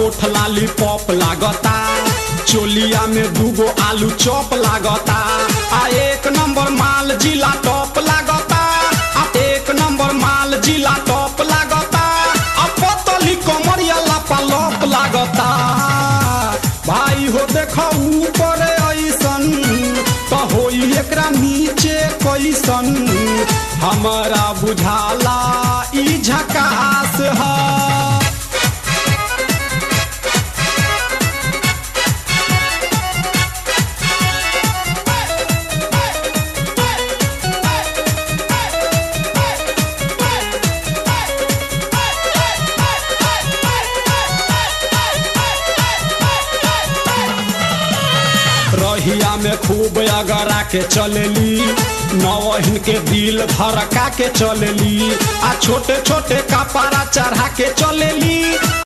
होठ लाली पॉप लागता, चोलिया में दूगो आलू चॉप लागता। आ एक नंबर माल जिला टॉप लागता, आ एक नंबर माल जिला टॉप लागता। आ पतली कमरिया लापालोप लागता। भाई हो देखो ऊपर ऐसन तो होई एकरा नीचे कैसन, हमारा बुझाला ई झकास है। रहिया में खूब अगरा के चलेली, नवहिन के दिल धड़का के चलेली। आ छोटे छोटे कपड़ा चढ़ा के चलेली।